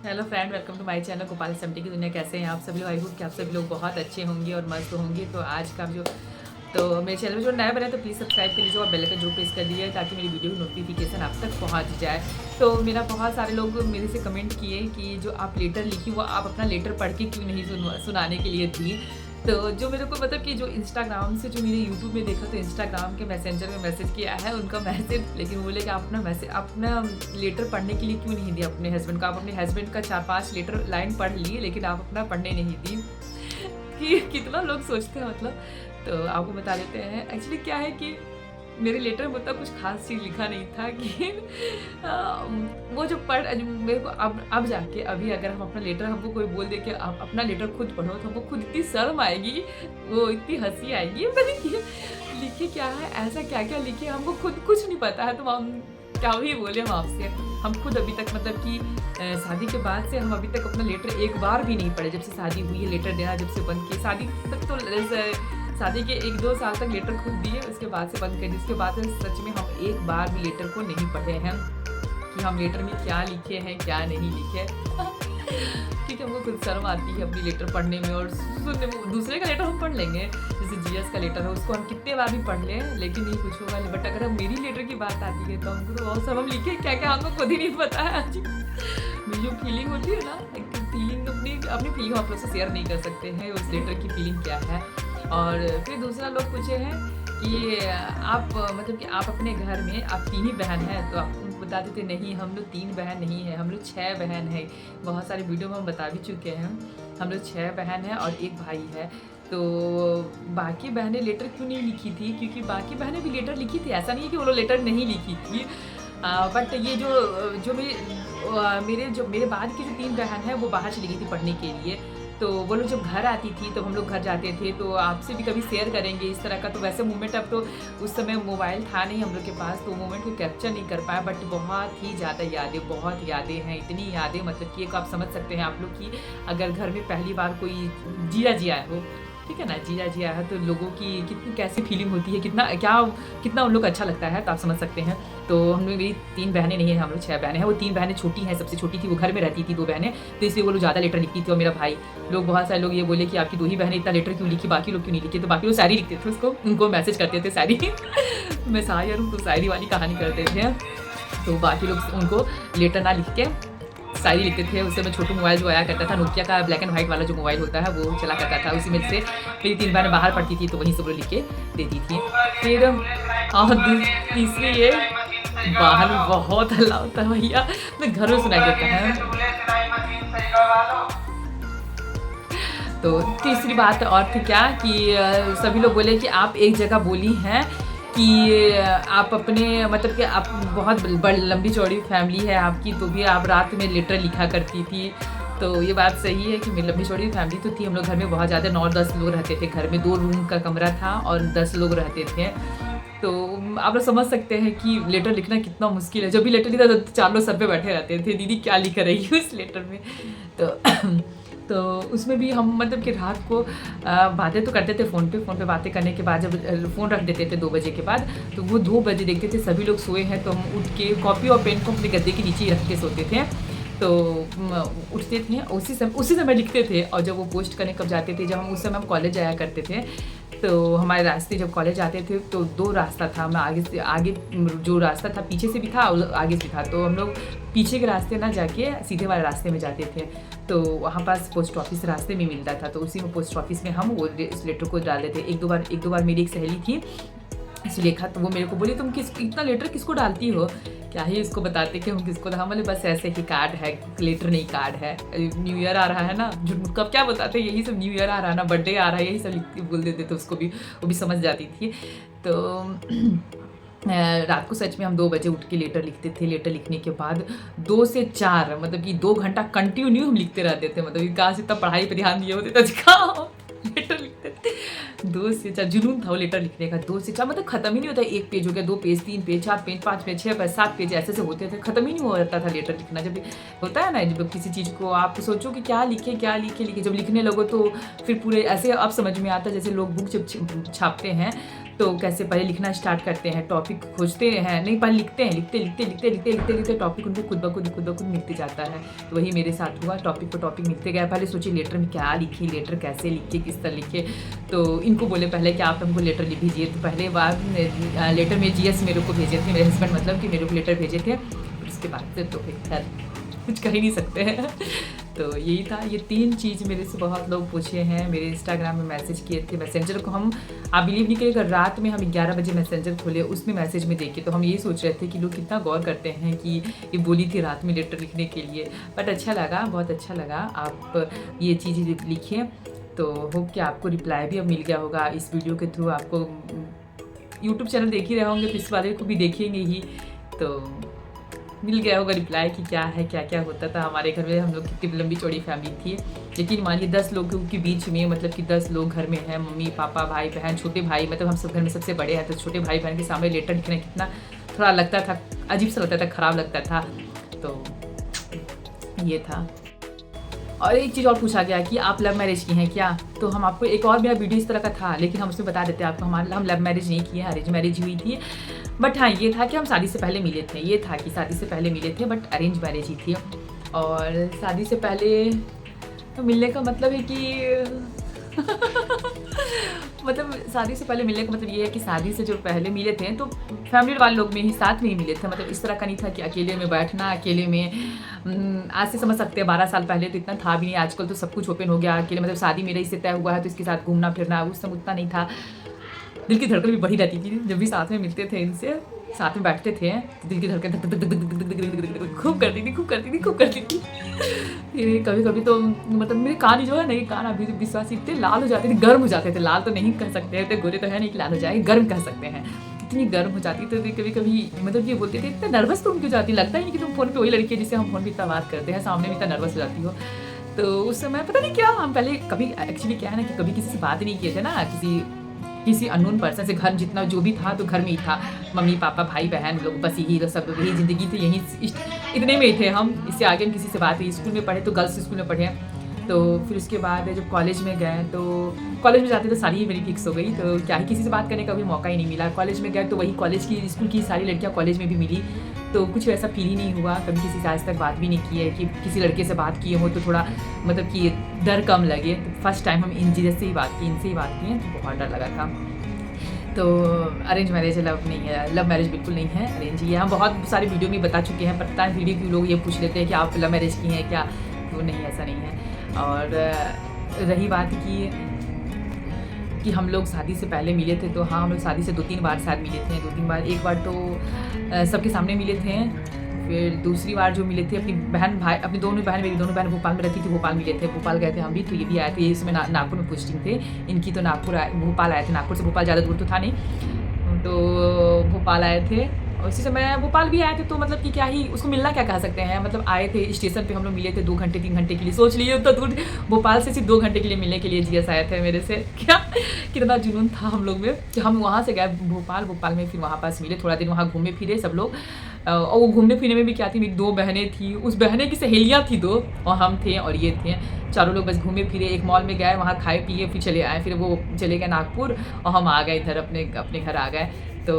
Hello friend, welcome to my channel Gopal Samti की दुनिया। कैसे हैं आप सभी लोग? आई होप कि आप सभी लोग बहुत अच्छे होंगे और मस्त होंगे। तो आज का मेरे चैनल में जो नया बना है तो प्लीज़ सब्सक्राइब कर लीजिए और बेल आइकन जरूर प्रेस कर दीजिए ताकि मेरी वीडियो की नोटिफिकेशन आप तक पहुंच जाए। तो मेरा बहुत सारे लोग मेरे से कमेंट किए कि जो आप लेटर लिखी वो आप अपना लेटर पढ़ के क्यों नहीं सुनाने के लिए थी। तो जो मेरे को मतलब कि जो इंस्टाग्राम से जो मैंने यूट्यूब में देखा तो इंस्टाग्राम के मैसेंजर में मैसेज किया है उनका मैसेज, लेकिन बोले कि आप अपना लेटर पढ़ने के लिए क्यों नहीं दिया अपने हस्बैंड का। आप अपने हस्बैंड का 4-5 लेटर लाइन पढ़ लिए लेकिन आप अपना पढ़ने नहीं दी। कि कितना लोग सोचते हैं मतलब। तो आपको बता देते हैं एक्चुअली क्या है कि मेरे लेटर में उतना कुछ खास चीज़ लिखा नहीं था कि वो जो मेरे को अब जाके अभी अगर हम अपना लेटर हमको कोई बोल दे कि आप अपना लेटर खुद पढ़ो तो हमको खुद इतनी शर्म आएगी, वो इतनी हंसी आएगी। पता नहीं लिखे क्या है, ऐसा क्या क्या लिखे हमको खुद कुछ नहीं पता है। तो हम क्या ही बोले हम आपसे। हम खुद अभी तक मतलब कि शादी के बाद से हम अभी तक अपना लेटर एक बार भी नहीं पढ़े। जब से शादी हुई है लेटर देना जब से बंद किया। शादी तक तो शादी के 1-2 साल तक लेटर खुद दिए, उसके बाद से बंद कर दिए। उसके बाद से सच में हम एक बार भी लेटर को नहीं पढ़े हैं कि हम लेटर में क्या लिखे हैं क्या नहीं लिखे। क्योंकि हमको खुद शर्म आती है अपनी लेटर पढ़ने में और सुनने में। दूसरे का लेटर हम पढ़ लेंगे, जैसे जीएस का लेटर है उसको हम कितने बार भी पढ़ लें लेकिन नहीं कुछ होगा। बट अगर हम मेरी लेटर की बात आती है तो हमको तो बहुत सब हम लिखे क्या क्या हमको खुद ही नहीं पता है। मेरी जो फीलिंग होती है ना, एक फीलिंग अपनी फीलिंग आप लोग से शेयर नहीं कर सकते हैं उस लेटर की फीलिंग क्या है। और फिर दूसरा लोग पूछे हैं कि आप मतलब कि आप अपने घर में आप 3 ही बहन हैं। तो आप बता देते नहीं, हम लोग 3 बहन नहीं हैं, हम लोग 6 बहन हैं। बहुत सारे वीडियो में हम बता भी चुके हैं। हम लोग 6 बहन हैं और 1 भाई है। तो बाकी बहनें लेटर क्यों नहीं लिखी थी? क्योंकि बाकी बहनें भी लेटर लिखी थी, ऐसा नहीं है कि वो लोग लेटर नहीं लिखी थी। बट ये जो मेरे बाद की जो 3 बहन हैं वो बाहर चली गई थी पढ़ने के लिए। तो वो लोग जब घर आती थी तो हम लोग घर जाते थे। तो आपसे भी कभी शेयर करेंगे इस तरह का। तो वैसे मोमेंट अब तो उस समय मोबाइल था नहीं हम लोग के पास, तो मोमेंट को कैप्चर नहीं कर पाया। बट बहुत ही ज़्यादा यादें, बहुत यादें हैं। इतनी यादें मतलब कि एक आप समझ सकते हैं आप लोग की अगर घर में पहली बार कोई जीजा जी आया हो, ठीक है ना, जीजा जी आया है तो लोगों की कितनी कैसी फीलिंग होती है, कितना उन लोग अच्छा लगता है। तो आप समझ सकते हैं। तो हम लोग मेरी 3 बहनें नहीं हैं, हम लोग 6 बहनें हैं। वो 3 बहनें छोटी हैं, सबसे छोटी थी वो घर में रहती थी 2 बहनें, तो इसलिए वो लोग ज़्यादा लेटर लिखती थी। और मेरा भाई लोग बहुत सारे लोग ये बोले कि आपकी 2 ही बहनें इतना लेटर क्यों लिखी, बाकी लोग क्यों नहीं लिखे। तो बाकी लोग शायरी लिखते थे उसको, उनको मैसेज करते थे शायरी। मैं शायर हूँ तो शायरी वाली कहानी करते थे। तो बाकी लोग उनको लेटर ना लिख के शायरी लिखते थे। उस समय छोटू मोबाइल जो आया करता था, नोकिया का ब्लैक एंड व्हाइट वाला जो मोबाइल होता है वो चला करता था। उसी में से मेरी 3 बहनें बाहर पढ़ती थी तो वहीं से वो लिख के देती थी। फिर और तीसरी ये बाहर में बहुत हल्ला होता है भैया, मैं घर में सुनाई देता है। तो तीसरी बात और थी क्या कि सभी लोग बोले कि आप एक जगह बोली हैं कि आप अपने मतलब कि आप बहुत लंबी चौड़ी फैमिली है आपकी, तो भी आप रात में लेटर लिखा करती थी। तो ये बात सही है कि मेरी लंबी चौड़ी फैमिली तो थी। हम लोग घर में बहुत ज़्यादा 9-10 लोग रहते थे। घर में 2 रूम का कमरा था और 10 लोग रहते थे। तो आप लोग समझ सकते हैं कि लेटर लिखना कितना मुश्किल है। जब भी लेटर लिखा तो 4 लोग सब पे बैठे रहते थे, दीदी क्या लिख रही है उस लेटर में। तो उसमें भी हम मतलब कि रात को बातें तो करते थे फ़ोन पे बातें करने के बाद जब फ़ोन रख देते थे 2 बजे के बाद, तो वो 2 बजे देखते थे सभी लोग सोए हैं तो हम उठ के कॉपी और पेन को अपने गद्दे के नीचे ही रख के सोते थे। तो उठते थे उसी समय लिखते थे। और जब वो पोस्ट करने कब जाते थे, जब हम उस समय हम कॉलेज जाया करते थे तो हमारे रास्ते जब कॉलेज आते थे तो 2 रास्ता था। मैं आगे जो रास्ता था पीछे से भी था और आगे से भी था। तो हम लोग पीछे के रास्ते ना जाके सीधे वाले रास्ते में जाते थे। तो वहाँ पास पोस्ट ऑफिस रास्ते में मिलता था, तो उसी में पोस्ट ऑफिस में हम वो इस लेटर को डाल देते। एक दो बार मेरी एक सहेली थी सुलेखा, तो वो मेरे को बोली तुम इतना लेटर किसको डालती हो? क्या ही इसको बताते कि हम किसको, हम बोले बस ऐसे ही कार्ड है, लेटर नहीं कार्ड है। न्यू ईयर आ रहा है ना, कब क्या बताते यही सब, न्यू ईयर आ रहा है ना, बर्थडे आ रहा है, यही सब लिख बोल देते थे उसको भी, वो भी समझ जाती थी। तो रात को सच में हम 2 बजे उठ के लेटर लिखते थे। लेटर लिखने के बाद 2 से 4 मतलब कि 2 घंटा कंटिन्यू हम लिखते रहते थे। मतलब कि कहाँ से इतना पढ़ाई पर ध्यान दिए होते थे, कहाँ लेटर लिखते थे। 2 से 4 जुनून था वो लेटर लिखने का। 2 से 4 मतलब खत्म ही नहीं होता। 1 पेज हो गया, 2 page, 3 page, 4 page, 5 page, 6 page, 7 page ऐसे होते थे। खत्म ही नहीं हो जाता था लेटर लिखना। जब होता है ना, जब किसी चीज़ को आप सोचो कि क्या लिखे, जब लिखने लगो तो फिर पूरे ऐसे अब समझ में आता है। जैसे लोग बुक जब छापते हैं तो कैसे पहले लिखना स्टार्ट करते हैं, टॉपिक खोजते हैं, नहीं पहले लिखते हैं, लिखते टॉपिक उनको खुद ब खुद मिलते जाता है। तो वही मेरे साथ हुआ, टॉपिक को टॉपिक मिलते गया। पहले सोचिए लेटर में क्या लिखे, लेटर कैसे लिखे, किस तरह लिखे। तो इनको बोले पहले कि आप हमको लेटर लिख भेजिए। तो पहले बार लेटर में GS मेरे को भेजे थे, मेरे हस्बैंड मतलब कि मेरे को लेटर भेजे थे। उसके बाद से तो फिर खैर कुछ कह ही नहीं सकते हैं। तो यही था, ये 3 चीज़ मेरे से बहुत लोग पूछे हैं। मेरे इंस्टाग्राम में मैसेज किए थे, मैसेंजर को हम, आप बिलीव नहीं करिएगा, रात में हम 11 बजे मैसेंजर खोले, उसमें मैसेज में देखे तो हम यही सोच रहे थे कि लोग कितना गौर करते हैं कि ये बोली थी रात में लेटर लिखने के लिए। बट अच्छा लगा, बहुत अच्छा लगा आप ये चीज़ लिखिए। तो होप कि आपको रिप्लाई भी अब मिल गया होगा इस वीडियो के थ्रू। आपको यूट्यूब चैनल देख ही रहे होंगे तो इस वाले को भी देखेंगे ही, तो मिल गया होगा रिप्लाई कि क्या है, क्या क्या होता था हमारे घर में। हम लोग कितनी लंबी चौड़ी फैमिली थी, लेकिन मानिए 10 लोगों के बीच में, मतलब कि 10 लोग घर में हैं, मम्मी पापा भाई बहन, छोटे भाई, मतलब हम सब घर में सबसे बड़े हैं। तो छोटे भाई बहन के सामने लेटर लिखना कितना थोड़ा लगता था, अजीब सा लगता था, ख़राब लगता था। तो ये था। और एक चीज़ और पूछा गया कि आप लव मैरिज की हैं क्या, तो हम आपको, एक और मेरा वीडियो इस तरह का था, लेकिन हम उसमें बता देते आपको हम लव मैरिज नहीं किए, अरेंज मैरिज हुई थी। बट हाँ, ये था कि हम शादी से पहले मिले थे, ये था कि शादी से पहले मिले थे, बट अरेंज मैरिज ही थी। और शादी से पहले तो मिलने का मतलब है कि मतलब शादी से पहले मिलने का मतलब ये है कि शादी से जो पहले मिले थे तो फैमिली वाले लोग में ही साथ में ही मिले थे। मतलब इस तरह का नहीं था कि अकेले में बैठना, अकेले में, आज से समझ सकते हैं 12 साल पहले तो इतना था भी नहीं, आजकल तो सब कुछ ओपन हो गया। अकेले मतलब शादी मेरे ही से तय हुआ है तो इसके साथ घूमना फिरना, उस समय उतना नहीं था। दिल की धड़कन भी बढ़ी रहती थी जब भी साथ में मिलते थे, इनसे साथ में बैठते थे तो दिल की धड़कन खूब करती थी। फिर कभी कभी तो मतलब मेरे कान जो है ना, ये कान अभी विश्वास इतने लाल हो जाते थे, गर्म हो जाते थे, लाल तो नहीं कह सकते हैं, तो गोरे तो है नहीं कि लाल हो जाए, गर्म कह सकते हैं। इतनी गर्म हो जाती तो कभी कभी मतलब ये बोलते थे इतना नर्वस तुम क्यों जाती, लगता ही नहीं कि तुम फ़ोन पे वही लड़की है जिससे हम फ़ोन पे इतना बात करते हैं, सामने में इतना नर्वस हो जाती हो। तो उस समय पता नहीं क्या, हम पहले कभी एक्चुअली क्या है ना कि कभी किसी से बात नहीं किए थे ना, किसी अननोन पर्सन से। घर जितना जो भी था तो घर में ही था, मम्मी पापा भाई बहन लोग, बस यही सब लोग, यही ज़िंदगी थी, यही इतने में ही थे हम। इससे आगे किसी से बात हुई, स्कूल में पढ़े तो गर्ल्स स्कूल में पढ़े। तो फिर उसके बाद जब कॉलेज में गए तो कॉलेज में जाते तो सारी ही मेरी फिक्स हो गई, तो क्या ही किसी से बात करने का भी मौका ही नहीं मिला। कॉलेज में गए तो वही कॉलेज की स्कूल की सारी लड़कियाँ कॉलेज में भी मिली, तो कुछ वैसा फील ही नहीं हुआ। कभी किसी से आज तक बात भी नहीं की है कि किसी लड़के से बात किए हो तो थोड़ा मतलब कि डर कम लगे। तो फर्स्ट टाइम हम इन चीज़ से ही बात की, इनसे ही बात की है, तो बहुत डर लगा था। तो अरेंज मैरिज है, लव नहीं है, लव मैरिज बिल्कुल नहीं है, अरेंज ही है। हम बहुत सारे वीडियो में बता चुके हैं, पता है वीडियो क्यों लोग ये पूछ लेते हैं कि आप लव मैरिज की हैं क्या, तो नहीं, ऐसा नहीं है। और रही बात कि हम लोग शादी से पहले मिले थे, तो हाँ हम लोग शादी से 2-3 बार शायद मिले थे, 2-3 बार। एक बार तो सबके सामने मिले थे, फिर दूसरी बार जो मिले थे अपनी बहन भाई, अपनी दोनों बहन, मेरी दोनों बहन भोपाल में रहती थी, भोपाल मिले थे, भोपाल गए थे हम भी। तो ये भी आए थे, ये इसमें नागपुर में पोस्टिंग थे इनकी, तो नागपुर भोपाल आए थे। नागपुर से भोपाल ज़्यादा दूर तो था नहीं, तो भोपाल आए थे। और इसी समय भोपाल भी आए थे, तो मतलब कि क्या ही उसको मिलना क्या कह सकते हैं, मतलब आए थे स्टेशन पे हम लोग मिले थे 2 घंटे 3 घंटे के लिए। सोच लिए उतना दूर भोपाल से सिर्फ 2 घंटे के लिए मिलने के लिए GS आए थे मेरे से। क्या कितना जुनून था हम लोग में कि हम वहाँ से गए भोपाल में, फिर वहाँ पास मिले, थोड़ा दिन वहाँ घूमे फिरे सब लोग। और वो घूमने फिरने में भी क्या थी, मेरी 2 बहनें थी, उस बहनें की सहेलियाँ थी 2, और हम थे और ये थे, चारों लोग बस घूमे फिरे। एक मॉल में गए, वहाँ खाए पिए, फिर चले आए, फिर वो चले गए नागपुर और हम आ गए इधर अपने घर आ गए। तो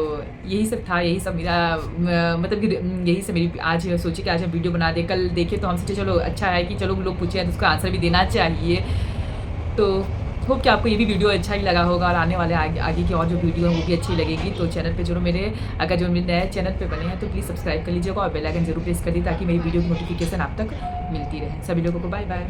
यही सब था, यही सब मेरा मतलब कि यही सब मेरी आज सोची कि आज हम वीडियो बना दे। कल देखे तो हम सोचे चलो अच्छा है कि चलो लोग पूछे हैं तो उसका आंसर भी देना चाहिए। तो होप कि आपको ये भी वीडियो अच्छा ही लगा होगा, और आने वाले आगे की और जो वीडियो है वो भी अच्छी लगेगी। तो चैनल पे जरूर मेरे, अगर जो मेरे नए चैनल पे बने हैं तो प्लीज़ सब्सक्राइब कर लीजिएगा और बेल आइकन जरूर प्रेस कर दीजिए ताकि मेरी वीडियो की नोटिफिकेशन आप तक मिलती रहे। सभी लोगों को बाय बाय।